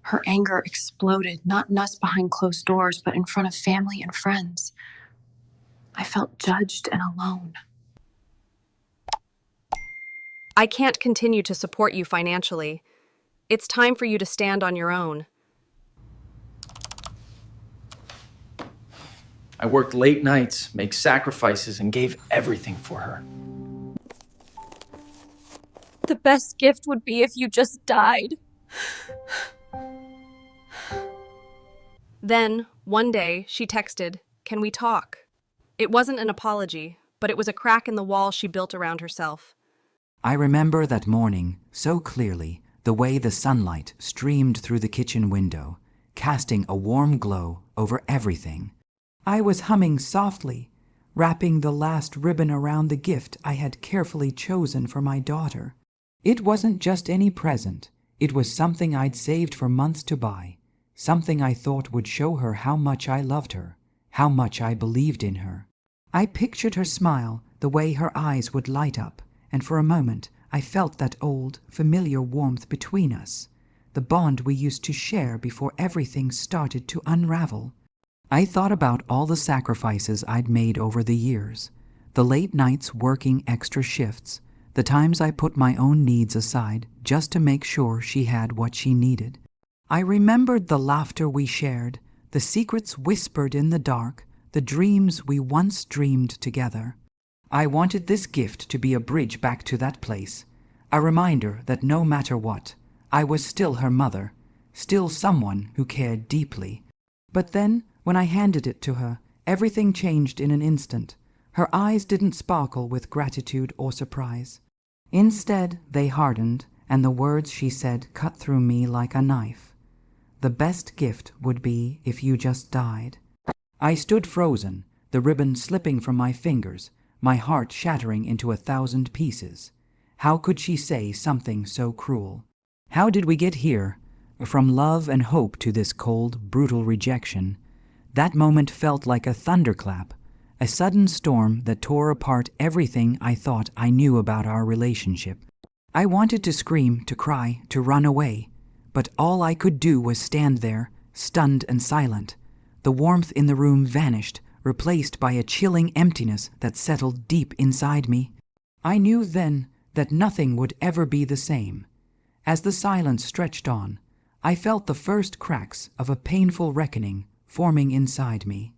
Her anger exploded, not in us behind closed doors, but in front of family and friends. I felt judged and alone. I can't continue to support you financially. It's time for you to stand on your own. I worked late nights, made sacrifices, and gave everything for her. The best gift would be if you just died. Then, one day, she texted, "Can we talk?" It wasn't an apology, but it was a crack in the wall she built around herself. I remember that morning so clearly, the way the sunlight streamed through the kitchen window, casting a warm glow over everything. I was humming softly, wrapping the last ribbon around the gift I had carefully chosen for my daughter. It wasn't just any present, it was something I'd saved for months to buy, something I thought would show her how much I loved her, how much I believed in her. I pictured her smile, the way her eyes would light up, and for a moment I felt that old, familiar warmth between us, the bond we used to share before everything started to unravel. I thought about all the sacrifices I'd made over the years, the late nights working extra shifts, the times I put my own needs aside just to make sure she had what she needed. I remembered the laughter we shared, the secrets whispered in the dark, the dreams we once dreamed together. I wanted this gift to be a bridge back to that place, a reminder that no matter what, I was still her mother, still someone who cared deeply. But then, when I handed it to her, everything changed in an instant. Her eyes didn't sparkle with gratitude or surprise. Instead, they hardened, and the words she said cut through me like a knife. The best gift would be if you just died. I stood frozen, the ribbon slipping from my fingers, my heart shattering into 1,000 pieces. How could she say something so cruel? How did we get here? From love and hope to this cold, brutal rejection. That moment felt like a thunderclap, a sudden storm that tore apart everything I thought I knew about our relationship. I wanted to scream, to cry, to run away, but all I could do was stand there, stunned and silent. The warmth in the room vanished, replaced by a chilling emptiness that settled deep inside me. I knew then that nothing would ever be the same. As the silence stretched on, I felt the first cracks of a painful reckoning forming inside me.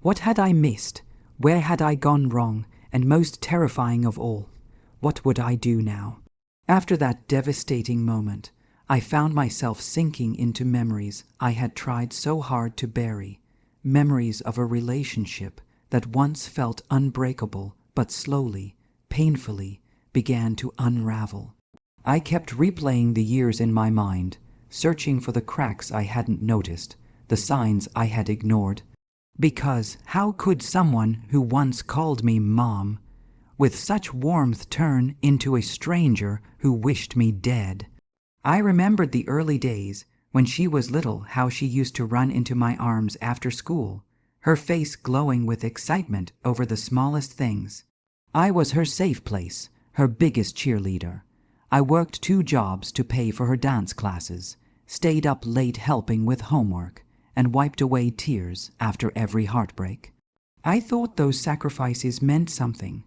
What had I missed? Where had I gone wrong? And most terrifying of all, what would I do now? After that devastating moment, I found myself sinking into memories I had tried so hard to bury, memories of a relationship that once felt unbreakable but slowly, painfully, began to unravel. I kept replaying the years in my mind, searching for the cracks I hadn't noticed, the signs I had ignored. Because how could someone who once called me Mom, with such warmth turn into a stranger who wished me dead? I remembered the early days when she was little, how she used to run into my arms after school, her face glowing with excitement over the smallest things. I was her safe place, her biggest cheerleader. I worked 2 jobs to pay for her dance classes, stayed up late helping with homework, and wiped away tears after every heartbreak. I thought those sacrifices meant something.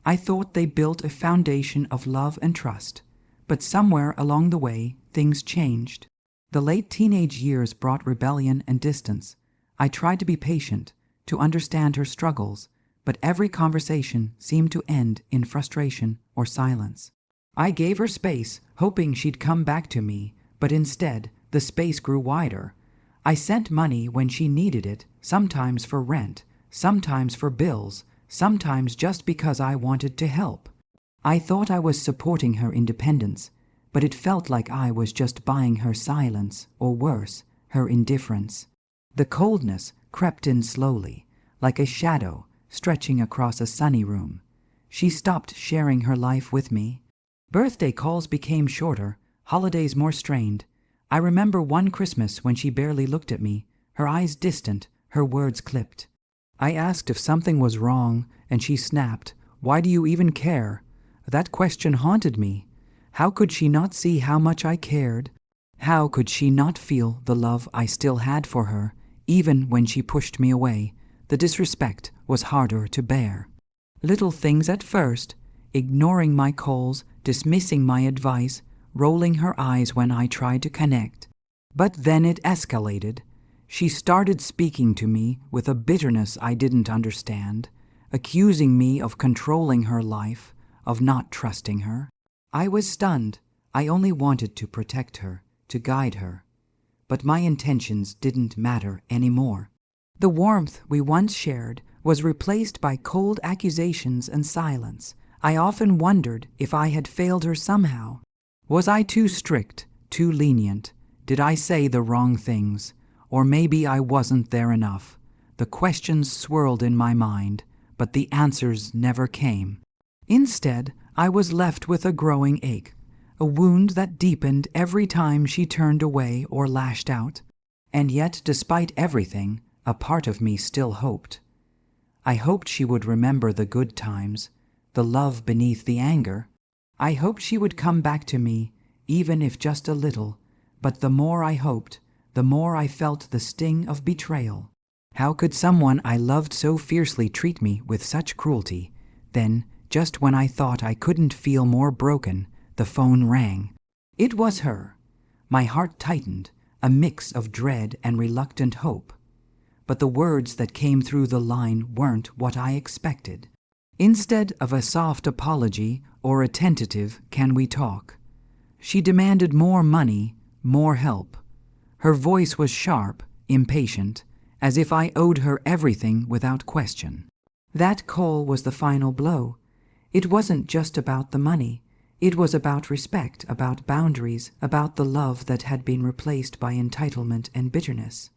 I thought they built a foundation of love and trust. But somewhere along the way, things changed. The late teenage years brought rebellion and distance. I tried to be patient, to understand her struggles, but every conversation seemed to end in frustration or silence. I gave her space, hoping she'd come back to me, but instead, the space grew wider. I sent money when she needed it, sometimes for rent, sometimes for bills, sometimes just because I wanted to help. I thought I was supporting her independence, but it felt like I was just buying her silence, or worse, her indifference. The coldness crept in slowly, like a shadow stretching across a sunny room. She stopped sharing her life with me. Birthday calls became shorter, holidays more strained. I remember one Christmas when she barely looked at me, her eyes distant, her words clipped. I asked if something was wrong, and she snapped, "Why do you even care?" That question haunted me. How could she not see how much I cared? How could she not feel the love I still had for her, even when she pushed me away? The disrespect was harder to bear. Little things at first, ignoring my calls, dismissing my advice, rolling her eyes when I tried to connect. But then it escalated. She started speaking to me with a bitterness I didn't understand, accusing me of controlling her life, of not trusting her. I was stunned. I only wanted to protect her, to guide her. But my intentions didn't matter anymore. The warmth we once shared was replaced by cold accusations and silence. I often wondered if I had failed her somehow. Was I too strict, too lenient? Did I say the wrong things? Or maybe I wasn't there enough. The questions swirled in my mind, but the answers never came. Instead, I was left with a growing ache, a wound that deepened every time she turned away or lashed out. And yet, despite everything, a part of me still hoped. I hoped she would remember the good times, the love beneath the anger. I hoped she would come back to me, even if just a little. But the more I hoped, the more I felt the sting of betrayal. How could someone I loved so fiercely treat me with such cruelty? Then, just when I thought I couldn't feel more broken, the phone rang. It was her. My heart tightened, a mix of dread and reluctant hope. But the words that came through the line weren't what I expected. Instead of a soft apology or a tentative "can we talk?" she demanded more money, more help. Her voice was sharp, impatient, as if I owed her everything without question. That call was the final blow. It wasn't just about the money. It was about respect, about boundaries, about the love that had been replaced by entitlement and bitterness.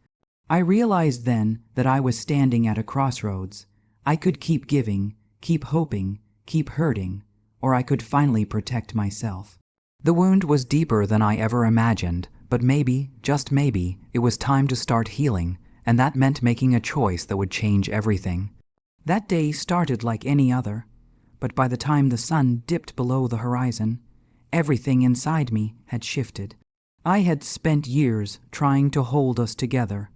I realized then that I was standing at a crossroads. I could keep giving, keep hoping, keep hurting, or I could finally protect myself. The wound was deeper than I ever imagined, but maybe, just maybe, it was time to start healing, and that meant making a choice that would change everything. That day started like any other, but by the time the sun dipped below the horizon, everything inside me had shifted. I had spent years trying to hold us together,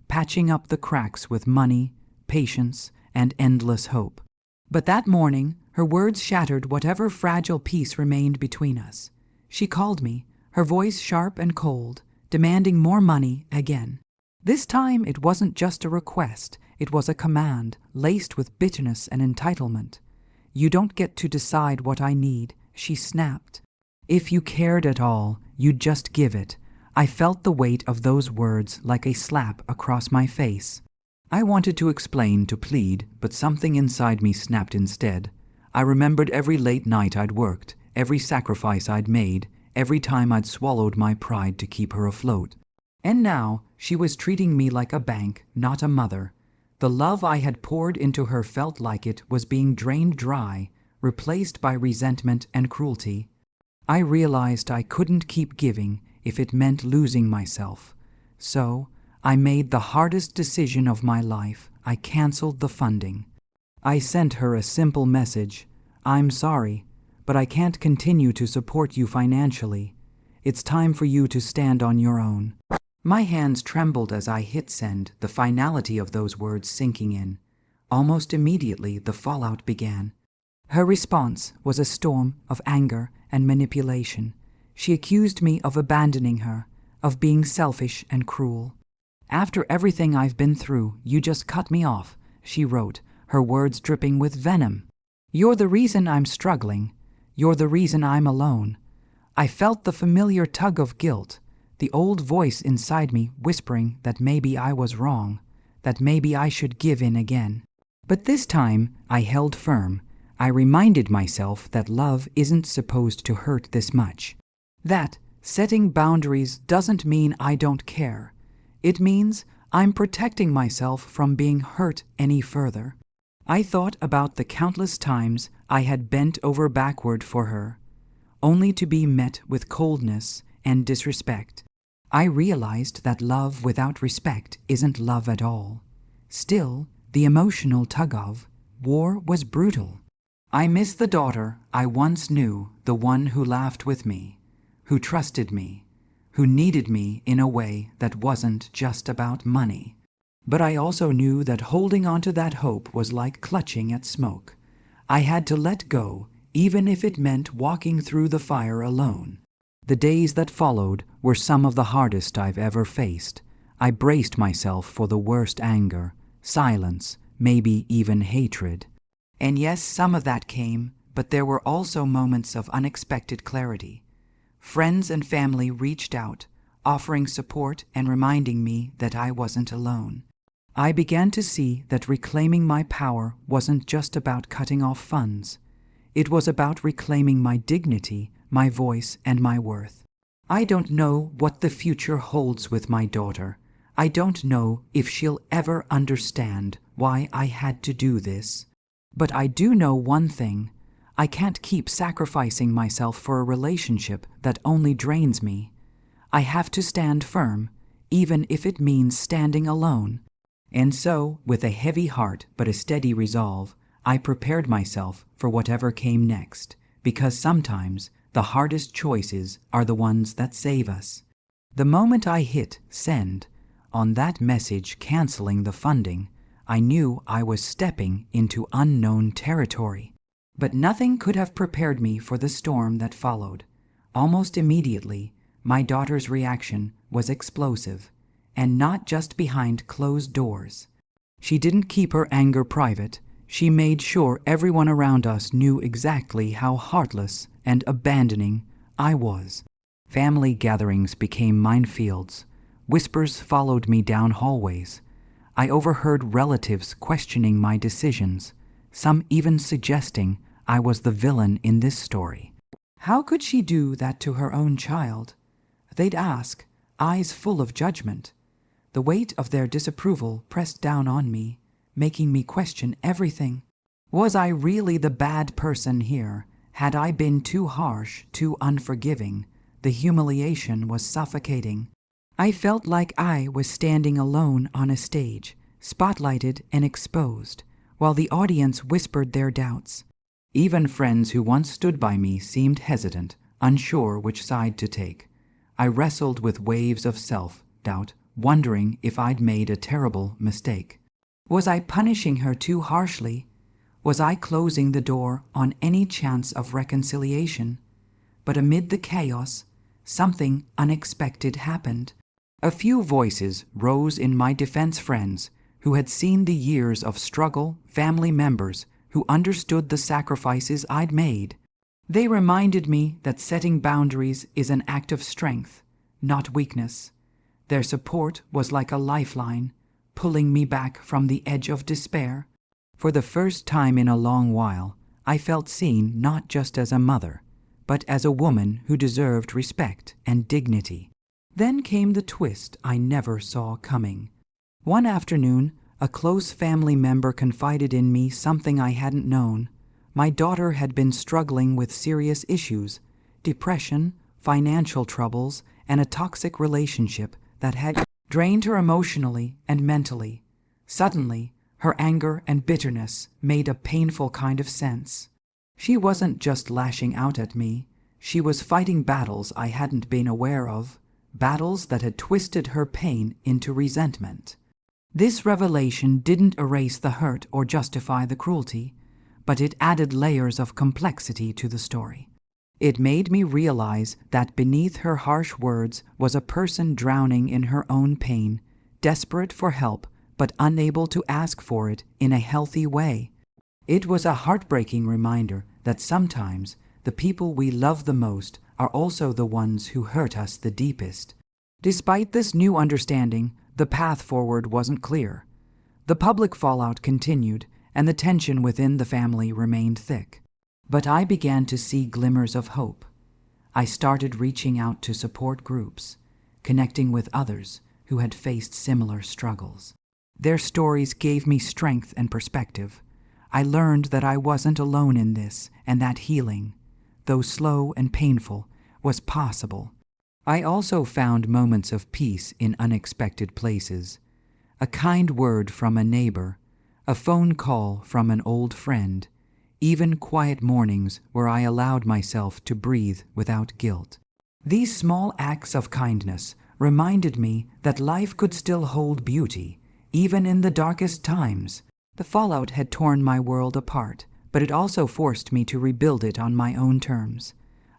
patching up the cracks with money, patience, and endless hope. But that morning, her words shattered whatever fragile peace remained between us. She called me, her voice sharp and cold, demanding more money again. This time it wasn't just a request, it was a command, laced with bitterness and entitlement. "You don't get to decide what I need," she snapped. "If you cared at all, you'd just give it." I felt the weight of those words like a slap across my face. I wanted to explain, to plead, but something inside me snapped instead. I remembered every late night I'd worked, every sacrifice I'd made, every time I'd swallowed my pride to keep her afloat. And now she was treating me like a bank, not a mother. The love I had poured into her felt like it was being drained dry, replaced by resentment and cruelty. I realized I couldn't keep giving if it meant losing myself. So I made the hardest decision of my life. I canceled the funding. I sent her a simple message: "I'm sorry, but I can't continue to support you financially. It's time for you to stand on your own." My hands trembled as I hit send, the finality of those words sinking in. Almost immediately, the fallout began. Her response was a storm of anger and manipulation. She accused me of abandoning her, of being selfish and cruel. "After everything I've been through, you just cut me off," she wrote, her words dripping with venom. "You're the reason I'm struggling. You're the reason I'm alone." I felt the familiar tug of guilt, the old voice inside me whispering that maybe I was wrong, that maybe I should give in again. But this time, I held firm. I reminded myself that love isn't supposed to hurt this much. That setting boundaries doesn't mean I don't care. It means I'm protecting myself from being hurt any further. I thought about the countless times I had bent over backward for her, only to be met with coldness and disrespect. I realized that love without respect isn't love at all. Still, the emotional tug-of war was brutal. I miss the daughter I once knew, the one who laughed with me, who trusted me, who needed me in a way that wasn't just about money. But I also knew that holding onto that hope was like clutching at smoke. I had to let go, even if it meant walking through the fire alone. The days that followed were some of the hardest I've ever faced. I braced myself for the worst anger, silence, maybe even hatred. And yes, some of that came, but there were also moments of unexpected clarity. Friends and family reached out, offering support and reminding me that I wasn't alone. I began to see that reclaiming my power wasn't just about cutting off funds. It was about reclaiming my dignity, my voice, and my worth. I don't know what the future holds with my daughter. I don't know if she'll ever understand why I had to do this. But I do know one thing. I can't keep sacrificing myself for a relationship that only drains me. I have to stand firm, even if it means standing alone. And so, with a heavy heart but a steady resolve, I prepared myself for whatever came next, because sometimes the hardest choices are the ones that save us. The moment I hit send on that message canceling the funding, I knew I was stepping into unknown territory. But nothing could have prepared me for the storm that followed. Almost immediately, my daughter's reaction was explosive, and not just behind closed doors. She didn't keep her anger private. She made sure everyone around us knew exactly how heartless and abandoning I was. Family gatherings became minefields. Whispers followed me down hallways. I overheard relatives questioning my decisions, some even suggesting I was the villain in this story. How could she do that to her own child? They'd ask, eyes full of judgment. The weight of their disapproval pressed down on me, making me question everything. Was I really the bad person here? Had I been too harsh, too unforgiving? The humiliation was suffocating. I felt like I was standing alone on a stage, spotlighted and exposed, while the audience whispered their doubts. Even friends who once stood by me seemed hesitant, unsure which side to take. I wrestled with waves of self-doubt, wondering if I'd made a terrible mistake. Was I punishing her too harshly? Was I closing the door on any chance of reconciliation? But amid the chaos, something unexpected happened. A few voices rose in my defense, friends who had seen the years of struggle, family members who understood the sacrifices I'd made. They reminded me that setting boundaries is an act of strength, not weakness. Their support was like a lifeline, pulling me back from the edge of despair. For the first time in a long while, I felt seen not just as a mother, but as a woman who deserved respect and dignity. Then came the twist I never saw coming. One afternoon, a close family member confided in me something I hadn't known. My daughter had been struggling with serious issues, depression, financial troubles, and a toxic relationship that had drained her emotionally and mentally. Suddenly, her anger and bitterness made a painful kind of sense. She wasn't just lashing out at me. She was fighting battles I hadn't been aware of, battles that had twisted her pain into resentment. This revelation didn't erase the hurt or justify the cruelty, but it added layers of complexity to the story. It made me realize that beneath her harsh words was a person drowning in her own pain, desperate for help, but unable to ask for it in a healthy way. It was a heartbreaking reminder that sometimes the people we love the most are also the ones who hurt us the deepest. Despite this new understanding, the path forward wasn't clear. The public fallout continued, and the tension within the family remained thick. But I began to see glimmers of hope. I started reaching out to support groups, connecting with others who had faced similar struggles. Their stories gave me strength and perspective. I learned that I wasn't alone in this, and that healing, though slow and painful, was possible. I also found moments of peace in unexpected places. A kind word from a neighbor, a phone call from an old friend, even quiet mornings where I allowed myself to breathe without guilt. These small acts of kindness reminded me that life could still hold beauty, even in the darkest times. The fallout had torn my world apart, but it also forced me to rebuild it on my own terms.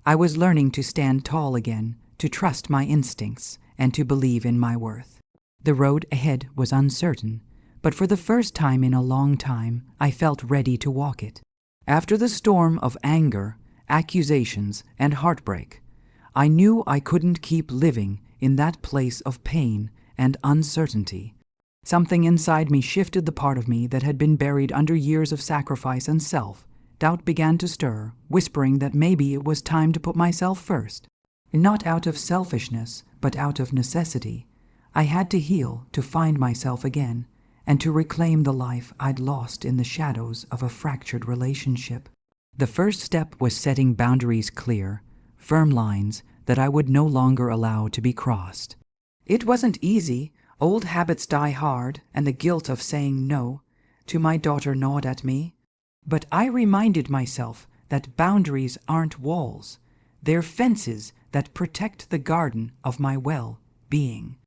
I was learning to stand tall again, to trust my instincts, and to believe in my worth. The road ahead was uncertain, but for the first time in a long time, I felt ready to walk it. After the storm of anger, accusations, and heartbreak, I knew I couldn't keep living in that place of pain and uncertainty. Something inside me shifted the part of me that had been buried under years of sacrifice and self. Doubt began to stir, whispering that maybe it was time to put myself first. Not out of selfishness, but out of necessity. I had to heal to find myself again, and to reclaim the life I'd lost in the shadows of a fractured relationship. The first step was setting boundaries clear, firm lines that I would no longer allow to be crossed. It wasn't easy. Old habits die hard, and the guilt of saying no to my daughter gnawed at me. But I reminded myself that boundaries aren't walls. They're fences that protect the garden of my well-being.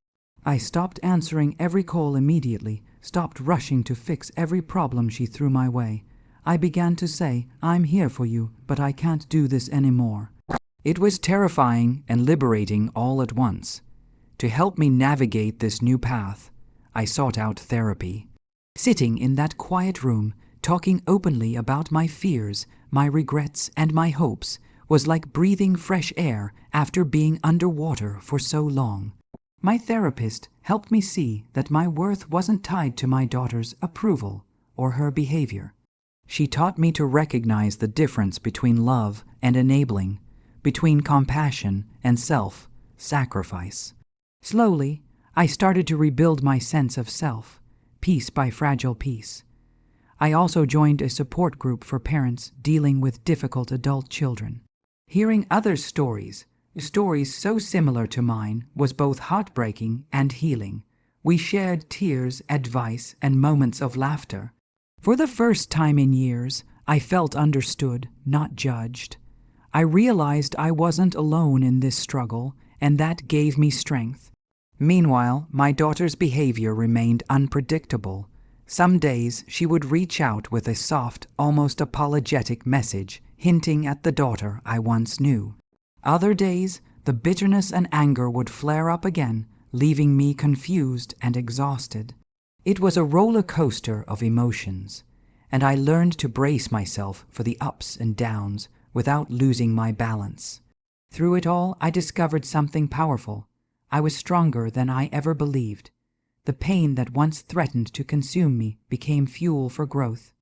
I stopped answering every call immediately, stopped rushing to fix every problem she threw my way. I began to say, "I'm here for you, but I can't do this anymore." It was terrifying and liberating all at once. To help me navigate this new path, I sought out therapy. Sitting in that quiet room, talking openly about my fears, my regrets, and my hopes was like breathing fresh air after being underwater for so long. My therapist helped me see that my worth wasn't tied to my daughter's approval or her behavior. She taught me to recognize the difference between love and enabling, between compassion and self-sacrifice. Slowly, I started to rebuild my sense of self, piece by fragile piece. I also joined a support group for parents dealing with difficult adult children. Hearing others' stories so similar to mine, was both heartbreaking and healing. We shared tears, advice, and moments of laughter. For the first time in years, I felt understood, not judged. I realized I wasn't alone in this struggle, and that gave me strength. Meanwhile, my daughter's behavior remained unpredictable. Some days she would reach out with a soft, almost apologetic message, hinting at the daughter I once knew. Other days, the bitterness and anger would flare up again, leaving me confused and exhausted. It was a roller coaster of emotions, and I learned to brace myself for the ups and downs without losing my balance. Through it all, I discovered something powerful. I was stronger than I ever believed. The pain that once threatened to consume me became fuel for growth.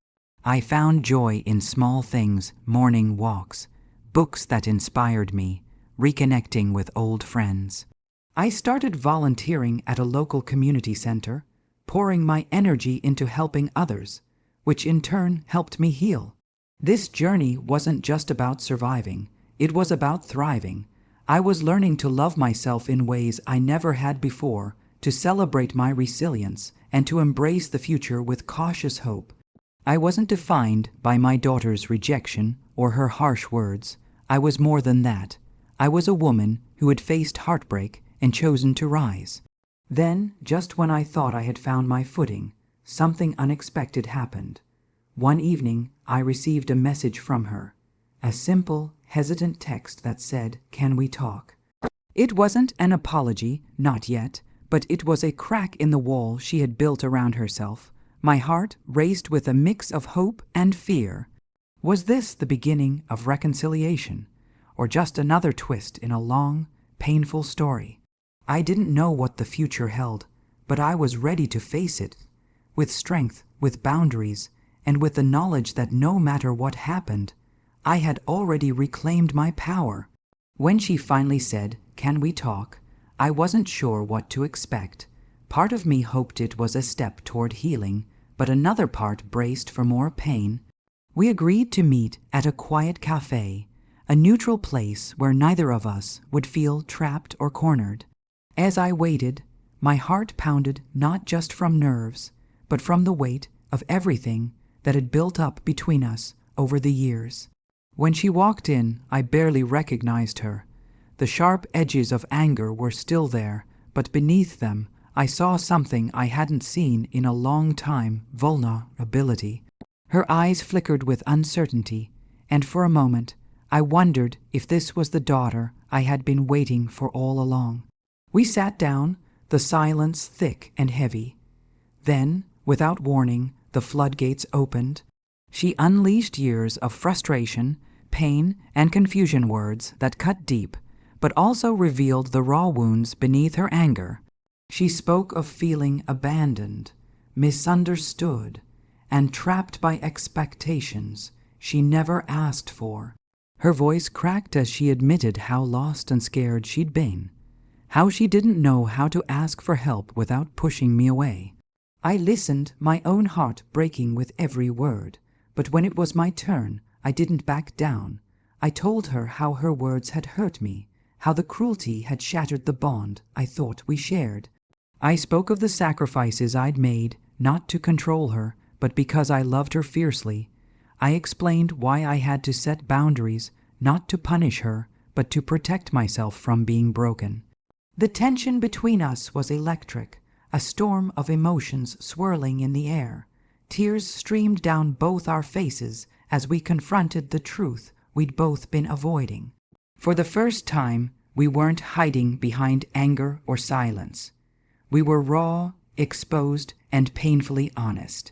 I found joy in small things, morning walks, books that inspired me, reconnecting with old friends. I started volunteering at a local community center, pouring my energy into helping others, which in turn helped me heal. This journey wasn't just about surviving, it was about thriving. I was learning to love myself in ways I never had before, to celebrate my resilience, and to embrace the future with cautious hope. I wasn't defined by my daughter's rejection or her harsh words. I was more than that. I was a woman who had faced heartbreak and chosen to rise. Then, just when I thought I had found my footing, something unexpected happened. One evening, I received a message from her, a simple, hesitant text that said, "Can we talk?" It wasn't an apology, not yet, but it was a crack in the wall she had built around herself. My heart raced with a mix of hope and fear. Was this the beginning of reconciliation, or just another twist in a long, painful story? I didn't know what the future held, but I was ready to face it, with strength, with boundaries, and with the knowledge that no matter what happened, I had already reclaimed my power. When she finally said, "Can we talk?" I wasn't sure what to expect. Part of me hoped it was a step toward healing, but another part braced for more pain. We agreed to meet at a quiet cafe, a neutral place where neither of us would feel trapped or cornered. As I waited, my heart pounded not just from nerves, but from the weight of everything that had built up between us over the years. When she walked in, I barely recognized her. The sharp edges of anger were still there, but beneath them I saw something I hadn't seen in a long time: vulnerability. Her eyes flickered with uncertainty, and for a moment I wondered if this was the daughter I had been waiting for all along. We sat down, the silence thick and heavy. Then, without warning, the floodgates opened. She unleashed years of frustration, pain, and confusion, words that cut deep, but also revealed the raw wounds beneath her anger. She spoke of feeling abandoned, misunderstood, and trapped by expectations she never asked for. Her voice cracked as she admitted how lost and scared she'd been, how she didn't know how to ask for help without pushing me away. I listened, my own heart breaking with every word, but when it was my turn, I didn't back down. I told her how her words had hurt me, how the cruelty had shattered the bond I thought we shared. I spoke of the sacrifices I'd made, not to control her, but because I loved her fiercely. I explained why I had to set boundaries, not to punish her, but to protect myself from being broken. The tension between us was electric, a storm of emotions swirling in the air. Tears streamed down both our faces as we confronted the truth we'd both been avoiding. For the first time, we weren't hiding behind anger or silence. We were raw, exposed, and painfully honest.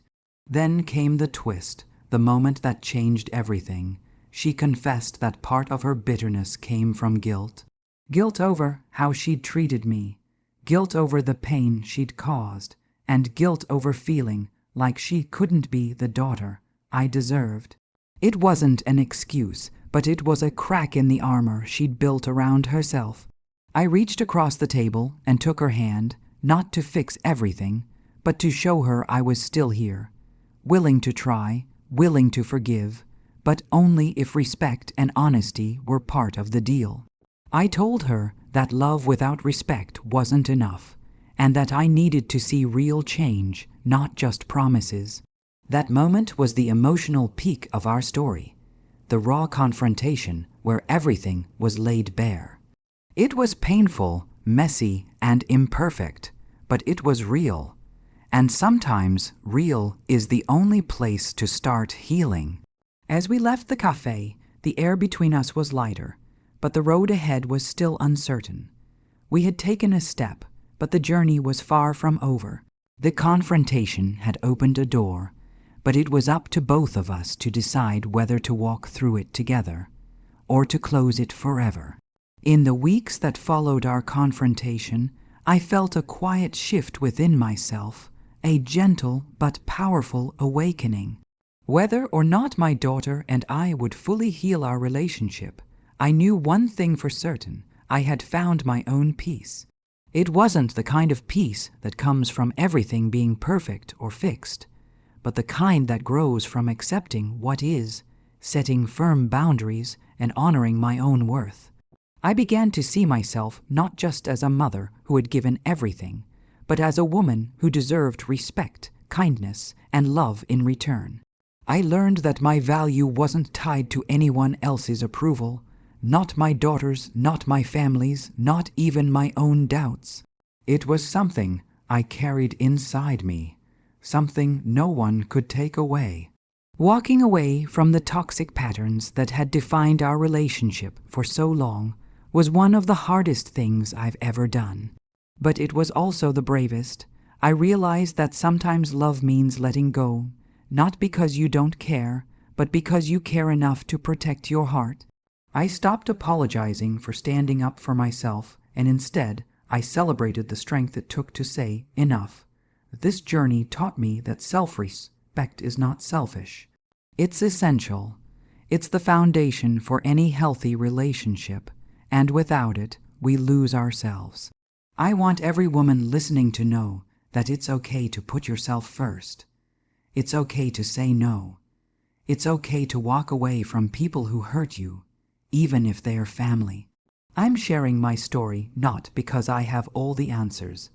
Then came the twist, the moment that changed everything. She confessed that part of her bitterness came from guilt. Guilt over how she'd treated me, guilt over the pain she'd caused, and guilt over feeling like she couldn't be the daughter I deserved. It wasn't an excuse, but it was a crack in the armor she'd built around herself. I reached across the table and took her hand, not to fix everything, but to show her I was still here, willing to try, willing to forgive, but only if respect and honesty were part of the deal. I told her that love without respect wasn't enough, and that I needed to see real change, not just promises. That moment was the emotional peak of our story, the raw confrontation where everything was laid bare. It was painful, messy, and imperfect, but it was real. And sometimes real is the only place to start healing. As we left the cafe, the air between us was lighter, but the road ahead was still uncertain. We had taken a step, but the journey was far from over. The confrontation had opened a door, but it was up to both of us to decide whether to walk through it together or to close it forever. In the weeks that followed our confrontation, I felt a quiet shift within myself, a gentle but powerful awakening. Whether or not my daughter and I would fully heal our relationship, I knew one thing for certain: I had found my own peace. It wasn't the kind of peace that comes from everything being perfect or fixed, but the kind that grows from accepting what is, setting firm boundaries, and honoring my own worth. I began to see myself not just as a mother who had given everything, but as a woman who deserved respect, kindness, and love in return. I learned that my value wasn't tied to anyone else's approval, not my daughter's, not my family's, not even my own doubts. It was something I carried inside me, something no one could take away. Walking away from the toxic patterns that had defined our relationship for so long was one of the hardest things I've ever done. But it was also the bravest. I realized that sometimes love means letting go, not because you don't care, but because you care enough to protect your heart. I stopped apologizing for standing up for myself, and instead, I celebrated the strength it took to say, enough. This journey taught me that self-respect is not selfish. It's essential. It's the foundation for any healthy relationship, and without it, we lose ourselves. I want every woman listening to know that it's okay to put yourself first. It's okay to say no. It's okay to walk away from people who hurt you, even if they are family. I'm sharing my story not because I have all the answers,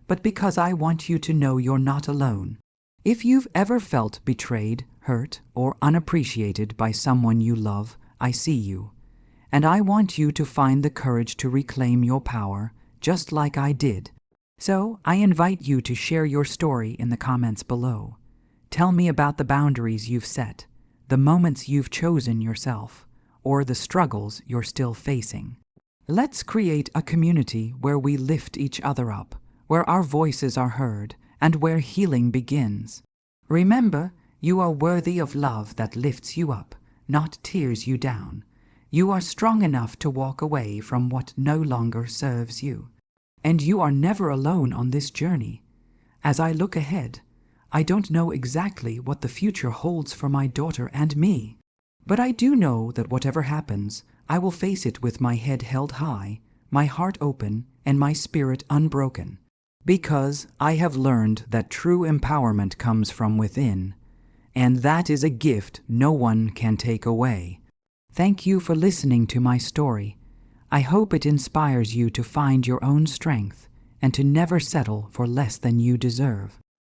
but because I want you to know you're not alone. If you've ever felt betrayed, hurt, or unappreciated by someone you love, I see you. And I want you to find the courage to reclaim your power, just like I did. So I invite you to share your story in the comments below. Tell me about the boundaries you've set, the moments you've chosen yourself, or the struggles you're still facing. Let's create a community where we lift each other up, where our voices are heard, and where healing begins. Remember, you are worthy of love that lifts you up, not tears you down. You are strong enough to walk away from what no longer serves you. And you are never alone on this journey. As I look ahead, I don't know exactly what the future holds for my daughter and me. But I do know that whatever happens, I will face it with my head held high, my heart open, and my spirit unbroken. Because I have learned that true empowerment comes from within, and that is a gift no one can take away. Thank you for listening to my story. I hope it inspires you to find your own strength and to never settle for less than you deserve.